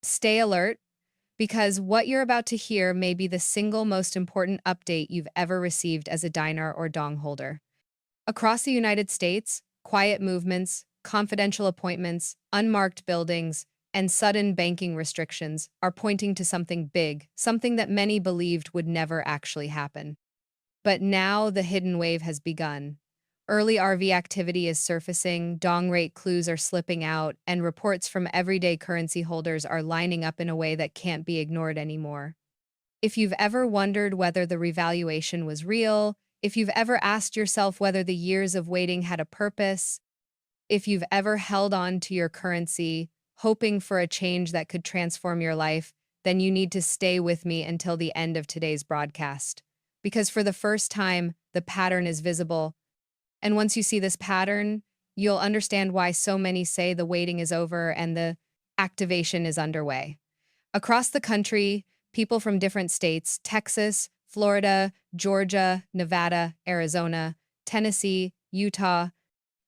Stay alert because what you're about to hear may be the single most important update you've ever received as a dinar or dong holder. Across the United States, quiet movements, confidential appointments, unmarked buildings, and sudden banking restrictions are pointing to something big, something that many believed would never actually happen. But now the hidden wave has begun. Early RV activity is surfacing, dong rate clues are slipping out, and reports from everyday currency holders are lining up in a way that can't be ignored anymore. If you've ever wondered whether the revaluation was real, if you've ever asked yourself whether the years of waiting had a purpose, if you've ever held on to your currency, hoping for a change that could transform your life, then you need to stay with me until the end of today's broadcast. Because for the first time, the pattern is visible. And once you see this pattern, you'll understand why so many say the waiting is over and the activation is underway. Across the country, people from different states, Texas, Florida, Georgia, Nevada, Arizona, Tennessee, Utah,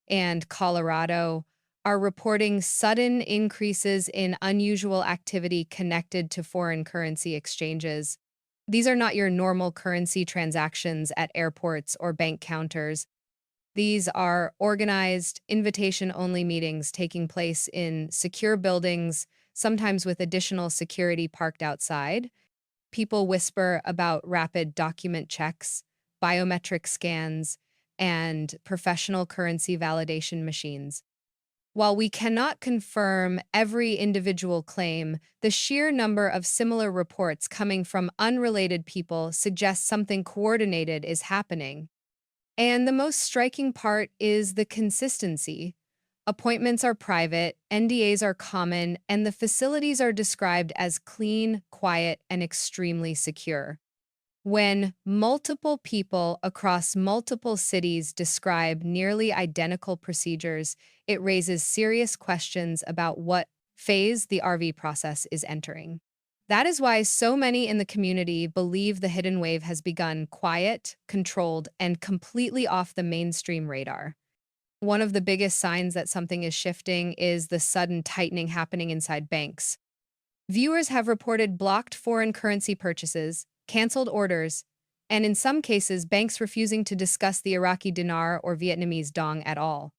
and Colorado are reporting sudden increases in unusual activity connected to foreign currency exchanges. These are not your normal currency transactions at airports or bank counters. These are organized, invitation-only meetings taking place in secure buildings, sometimes with additional security parked outside. People whisper about rapid document checks, biometric scans, and professional currency validation machines. While we cannot confirm every individual claim, the sheer number of similar reports coming from unrelated people suggests something coordinated is happening. And the most striking part is the consistency. Appointments are private, NDAs are common, and the facilities are described as clean, quiet, and extremely secure. When multiple people across multiple cities describe nearly identical procedures, it raises serious questions about what phase the RV process is entering. That is why so many in the community believe the hidden wave has begun quiet, controlled, and completely off the mainstream radar. One of the biggest signs that something is shifting is the sudden tightening happening inside banks. Viewers have reported blocked foreign currency purchases, canceled orders, and in some cases, banks refusing to discuss the Iraqi dinar or Vietnamese dong at all.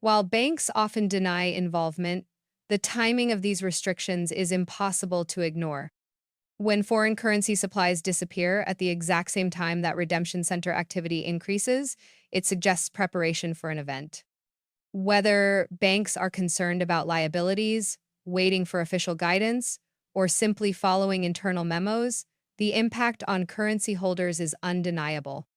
While banks often deny involvement, the timing of these restrictions is impossible to ignore. When foreign currency supplies disappear at the exact same time that redemption center activity increases, it suggests preparation for an event. Whether banks are concerned about liabilities, waiting for official guidance, or simply following internal memos, the impact on currency holders is undeniable.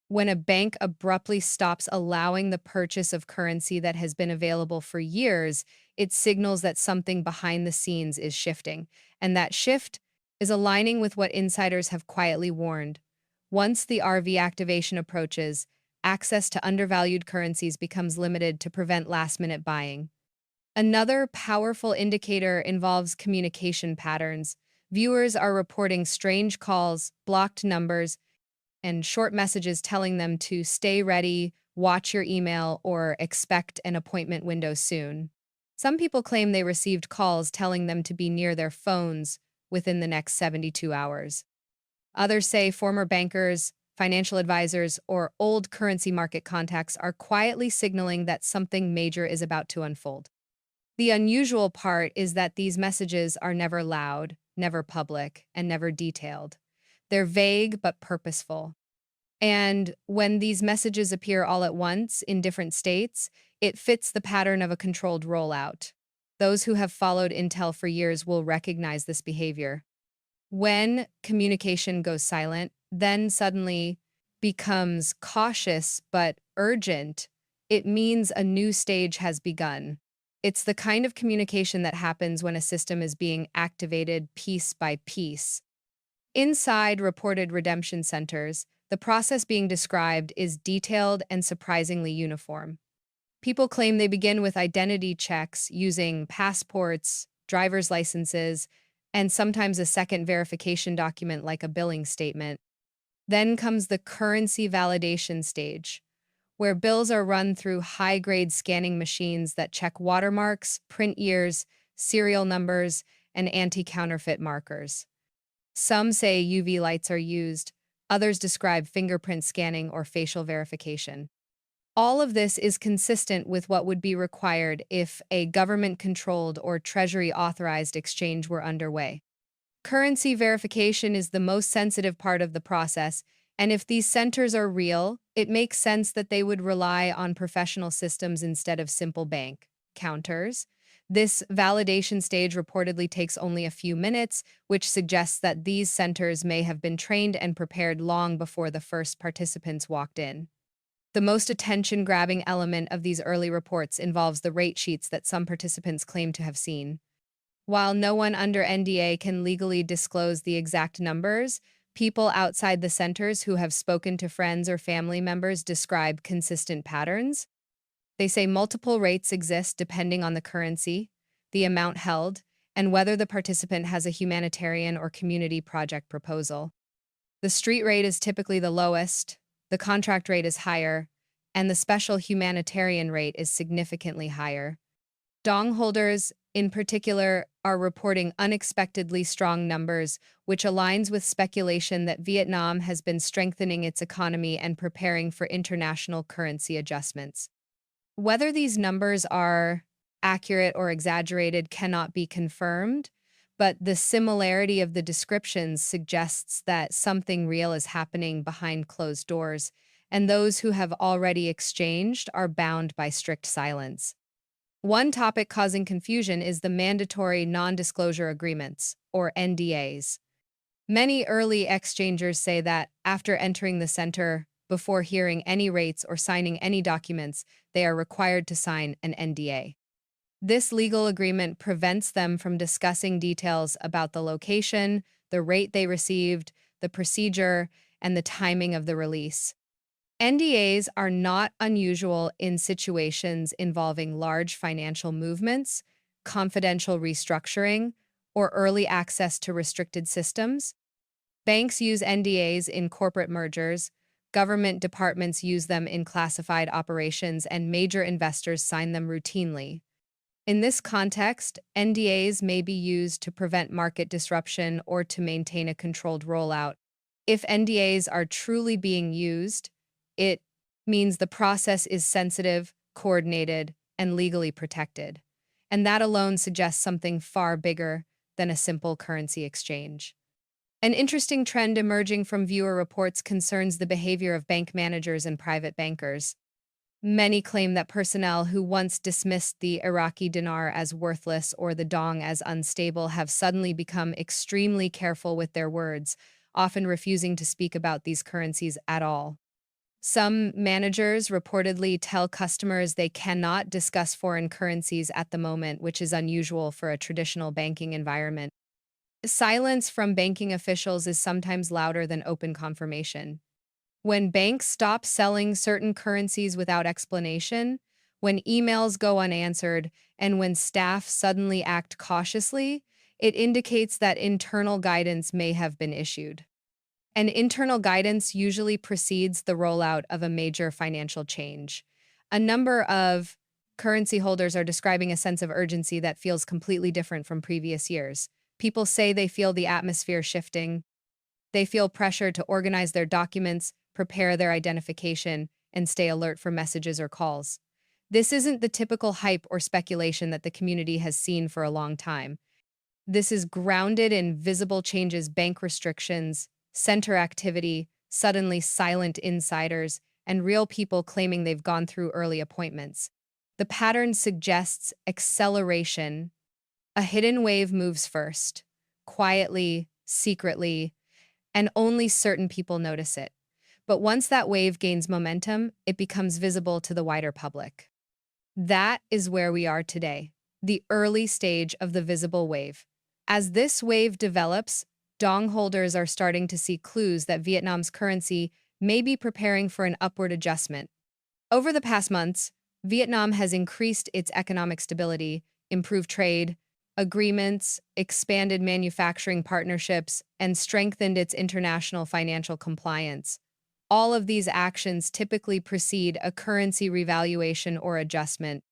When a bank abruptly stops allowing the purchase of currency that has been available for years, it signals that something behind the scenes is shifting, and that shift is aligning with what insiders have quietly warned. Once the RV activation approaches, access to undervalued currencies becomes limited to prevent last-minute buying. Another powerful indicator involves communication patterns. Viewers are reporting strange calls, blocked numbers, and short messages telling them to stay ready, watch your email, or expect an appointment window soon. Some people claim they received calls telling them to be near their phones within the next 72 hours. Others say former bankers, financial advisors, or old currency market contacts are quietly signaling that something major is about to unfold. The unusual part is that these messages are never loud, never public, and never detailed. They're vague but purposeful. And when these messages appear all at once in different states, it fits the pattern of a controlled rollout. Those who have followed Intel for years will recognize this behavior. When communication goes silent, then suddenly becomes cautious but urgent, it means a new stage has begun. It's the kind of communication that happens when a system is being activated piece by piece. Inside reported redemption centers, the process being described is detailed and surprisingly uniform. People claim they begin with identity checks using passports, driver's licenses, and sometimes a second verification document like a billing statement. Then comes the currency validation stage, where bills are run through high-grade scanning machines that check watermarks, print years, serial numbers, and anti-counterfeit markers. Some say UV lights are used, others describe fingerprint scanning or facial verification. All of this is consistent with what would be required if a government-controlled or Treasury-authorized exchange were underway. Currency verification is the most sensitive part of the process, and if these centers are real, it makes sense that they would rely on professional systems instead of simple bank counters. This validation stage reportedly takes only a few minutes, which suggests that these centers may have been trained and prepared long before the first participants walked in. The most attention-grabbing element of these early reports involves the rate sheets that some participants claim to have seen. While no one under NDA can legally disclose the exact numbers, people outside the centers who have spoken to friends or family members describe consistent patterns. They say multiple rates exist depending on the currency, the amount held, and whether the participant has a humanitarian or community project proposal. The street rate is typically the lowest, the contract rate is higher, and the special humanitarian rate is significantly higher. Dong holders, in particular, are reporting unexpectedly strong numbers, which aligns with speculation that Vietnam has been strengthening its economy and preparing for international currency adjustments. Whether these numbers are accurate or exaggerated cannot be confirmed, but the similarity of the descriptions suggests that something real is happening behind closed doors, and those who have already exchanged are bound by strict silence. One topic causing confusion is the mandatory non-disclosure agreements, or NDAs. Many early exchangers say that after entering the center, before hearing any rates or signing any documents, they are required to sign an NDA. This legal agreement prevents them from discussing details about the location, the rate they received, the procedure, and the timing of the release. NDAs are not unusual in situations involving large financial movements, confidential restructuring, or early access to restricted systems. Banks use NDAs in corporate mergers, government departments use them in classified operations, and major investors sign them routinely. In this context, NDAs may be used to prevent market disruption or to maintain a controlled rollout. If NDAs are truly being used, it means the process is sensitive, coordinated, and legally protected. And that alone suggests something far bigger than a simple currency exchange. An interesting trend emerging from viewer reports concerns the behavior of bank managers and private bankers. Many claim that personnel who once dismissed the Iraqi dinar as worthless or the dong as unstable have suddenly become extremely careful with their words, often refusing to speak about these currencies at all. Some managers reportedly tell customers they cannot discuss foreign currencies at the moment, which is unusual for a traditional banking environment. Silence from banking officials is sometimes louder than open confirmation. When banks stop selling certain currencies without explanation, when emails go unanswered, and when staff suddenly act cautiously, it indicates that internal guidance may have been issued. And internal guidance usually precedes the rollout of a major financial change. A number of currency holders are describing a sense of urgency that feels completely different from previous years. People say they feel the atmosphere shifting. They feel pressure to organize their documents, prepare their identification, and stay alert for messages or calls. This isn't the typical hype or speculation that the community has seen for a long time. This is grounded in visible changes, bank restrictions, center activity, suddenly silent insiders, and real people claiming they've gone through early appointments. The pattern suggests acceleration. A hidden wave moves first, quietly, secretly, and only certain people notice it. But once that wave gains momentum, it becomes visible to the wider public. That is where we are today, the early stage of the visible wave. As this wave develops, dong holders are starting to see clues that Vietnam's currency may be preparing for an upward adjustment. Over the past months, Vietnam has increased its economic stability, improved trade agreements, expanded manufacturing partnerships, and strengthened its international financial compliance. All of these actions typically precede a currency revaluation or adjustment.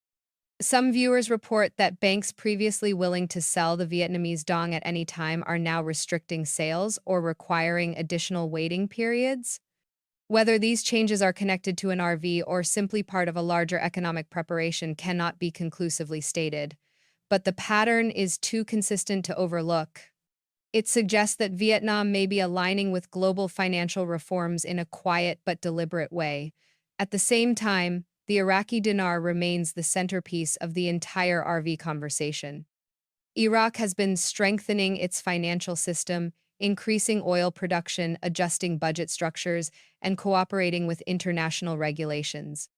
Some viewers report that banks previously willing to sell the Vietnamese dong at any time are now restricting sales or requiring additional waiting periods. Whether these changes are connected to an RV or simply part of a larger economic preparation cannot be conclusively stated, but the pattern is too consistent to overlook. It suggests that Vietnam may be aligning with global financial reforms in a quiet but deliberate way. At the same time, the Iraqi dinar remains the centerpiece of the entire RV conversation. Iraq has been strengthening its financial system, increasing oil production, adjusting budget structures, and cooperating with international regulations.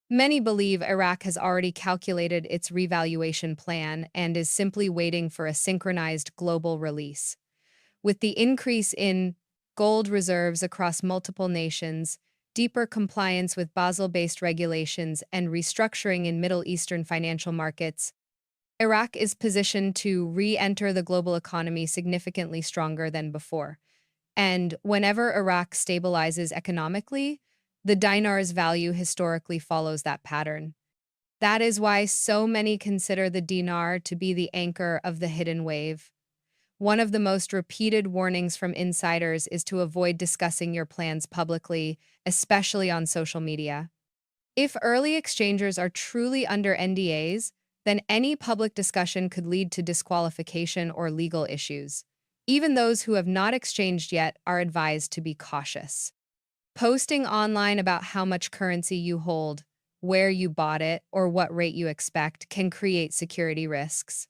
Many believe Iraq has already calculated its revaluation plan and is simply waiting for a synchronized global release. With the increase in gold reserves across multiple nations, deeper compliance with Basel-based regulations, and restructuring in Middle Eastern financial markets, Iraq is positioned to re-enter the global economy significantly stronger than before. And whenever Iraq stabilizes economically, the dinar's value historically follows that pattern. That is why so many consider the dinar to be the anchor of the hidden wave. One of the most repeated warnings from insiders is to avoid discussing your plans publicly, especially on social media. If early exchangers are truly under NDAs, then any public discussion could lead to disqualification or legal issues. Even those who have not exchanged yet are advised to be cautious. Posting online about how much currency you hold, where you bought it, or what rate you expect can create security risks.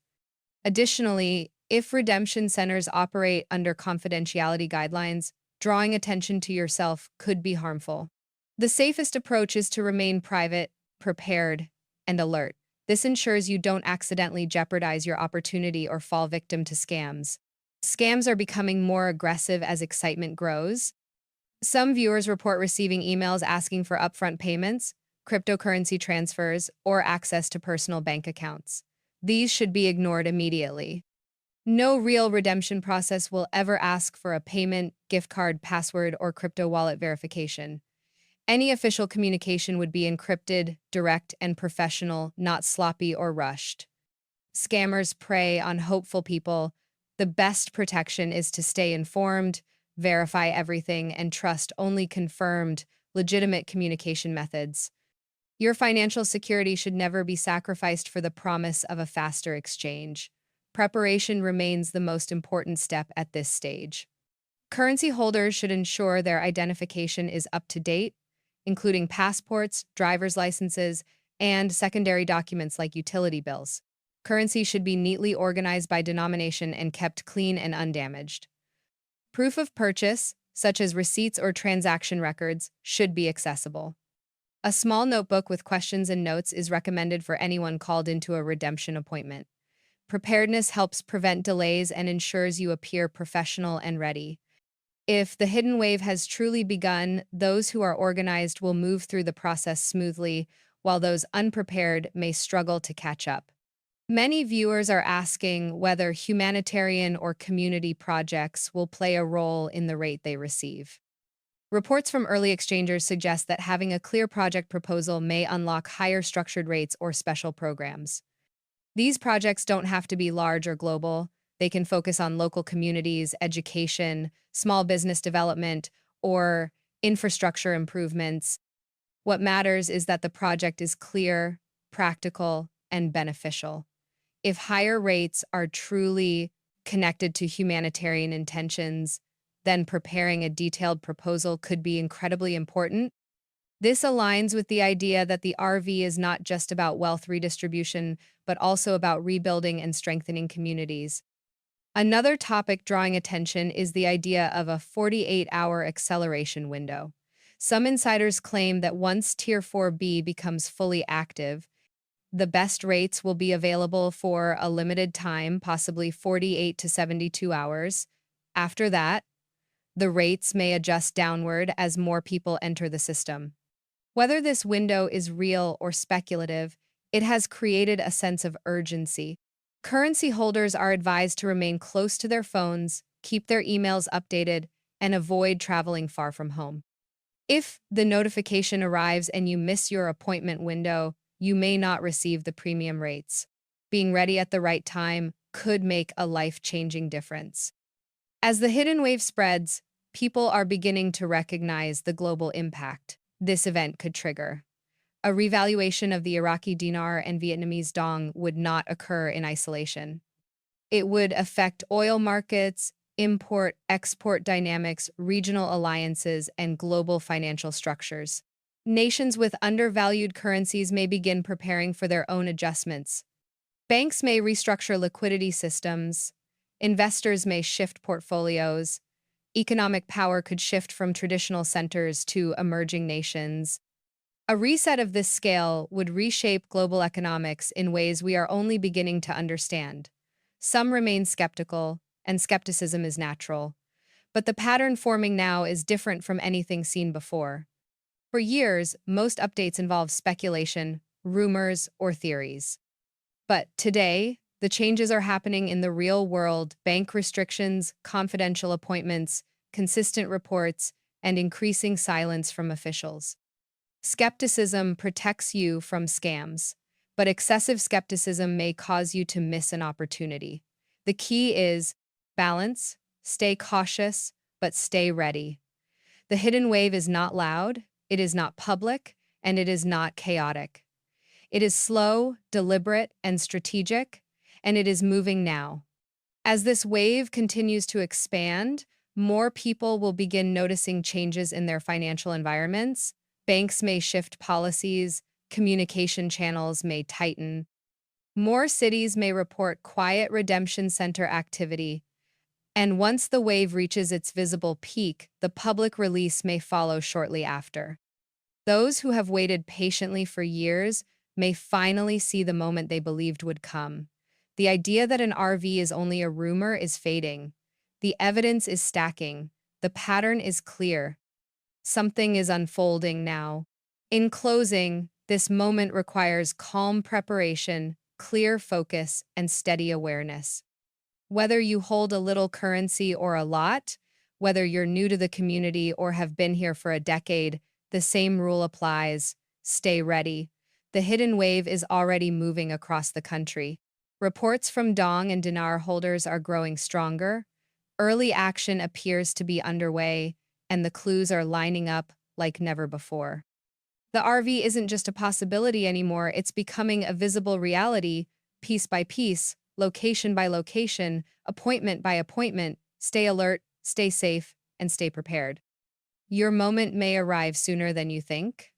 Additionally, if redemption centers operate under confidentiality guidelines, drawing attention to yourself could be harmful. The safest approach is to remain private, prepared, and alert. This ensures you don't accidentally jeopardize your opportunity or fall victim to scams. Scams are becoming more aggressive as excitement grows. Some viewers report receiving emails asking for upfront payments, cryptocurrency transfers, or access to personal bank accounts. These should be ignored immediately. No real redemption process will ever ask for a payment, gift card, password, or crypto wallet verification. Any official communication would be encrypted, direct, and professional, not sloppy or rushed. Scammers prey on hopeful people. The best protection is to stay informed, verify everything, and trust only confirmed, legitimate communication methods. Your financial security should never be sacrificed for the promise of a faster exchange. Preparation remains the most important step at this stage. Currency holders should ensure their identification is up to date, including passports, driver's licenses, and secondary documents like utility bills. Currency should be neatly organized by denomination and kept clean and undamaged. Proof of purchase, such as receipts or transaction records, should be accessible. A small notebook with questions and notes is recommended for anyone called into a redemption appointment. Preparedness helps prevent delays and ensures you appear professional and ready. If the hidden wave has truly begun, those who are organized will move through the process smoothly, while those unprepared may struggle to catch up. Many viewers are asking whether humanitarian or community projects will play a role in the rate they receive. Reports from early exchangers suggest that having a clear project proposal may unlock higher structured rates or special programs. These projects don't have to be large or global. They can focus on local communities, education, small business development, or infrastructure improvements. What matters is that the project is clear, practical, and beneficial. If higher rates are truly connected to humanitarian intentions, then preparing a detailed proposal could be incredibly important. This aligns with the idea that the RV is not just about wealth redistribution, but also about rebuilding and strengthening communities. Another topic drawing attention is the idea of a 48-hour acceleration window. Some insiders claim that once Tier 4B becomes fully active, the best rates will be available for a limited time, possibly 48 to 72 hours. After that, the rates may adjust downward as more people enter the system. Whether this window is real or speculative, it has created a sense of urgency. Currency holders are advised to remain close to their phones, keep their emails updated, and avoid traveling far from home. If the notification arrives and you miss your appointment window, you may not receive the premium rates. Being ready at the right time could make a life-changing difference. As the hidden wave spreads, people are beginning to recognize the global impact this event could trigger. A revaluation of the Iraqi dinar and Vietnamese dong would not occur in isolation. It would affect oil markets, import export dynamics, regional alliances, and global financial structures. Nations with undervalued currencies may begin preparing for their own adjustments. Banks may restructure liquidity systems, investors may shift portfolios, economic power could shift from traditional centers to emerging nations. A reset of this scale would reshape global economics in ways we are only beginning to understand. Some remain skeptical, and skepticism is natural. But the pattern forming now is different from anything seen before. For years, most updates involve speculation, rumors, or theories. But today, the changes are happening in the real world: bank restrictions, confidential appointments, consistent reports, and increasing silence from officials. Skepticism protects you from scams, but excessive skepticism may cause you to miss an opportunity. The key is balance, stay cautious, but stay ready. The hidden wave is not loud, it is not public, and it is not chaotic. It is slow, deliberate, and strategic, and it is moving now. As this wave continues to expand, more people will begin noticing changes in their financial environments. Banks may shift policies, communication channels may tighten. More cities may report quiet redemption center activity. And once the wave reaches its visible peak, the public release may follow shortly after. Those who have waited patiently for years may finally see the moment they believed would come. The idea that an RV is only a rumor is fading. The evidence is stacking. The pattern is clear. Something is unfolding now. In closing, this moment requires calm preparation, clear focus, and steady awareness. Whether you hold a little currency or a lot, whether you're new to the community or have been here for a decade, the same rule applies. Stay ready. The hidden wave is already moving across the country. Reports from dong and dinar holders are growing stronger. Early action appears to be underway, and the clues are lining up like never before. The RV isn't just a possibility anymore, it's becoming a visible reality, piece by piece, location by location, appointment by appointment. Stay alert, stay safe, and stay prepared. Your moment may arrive sooner than you think.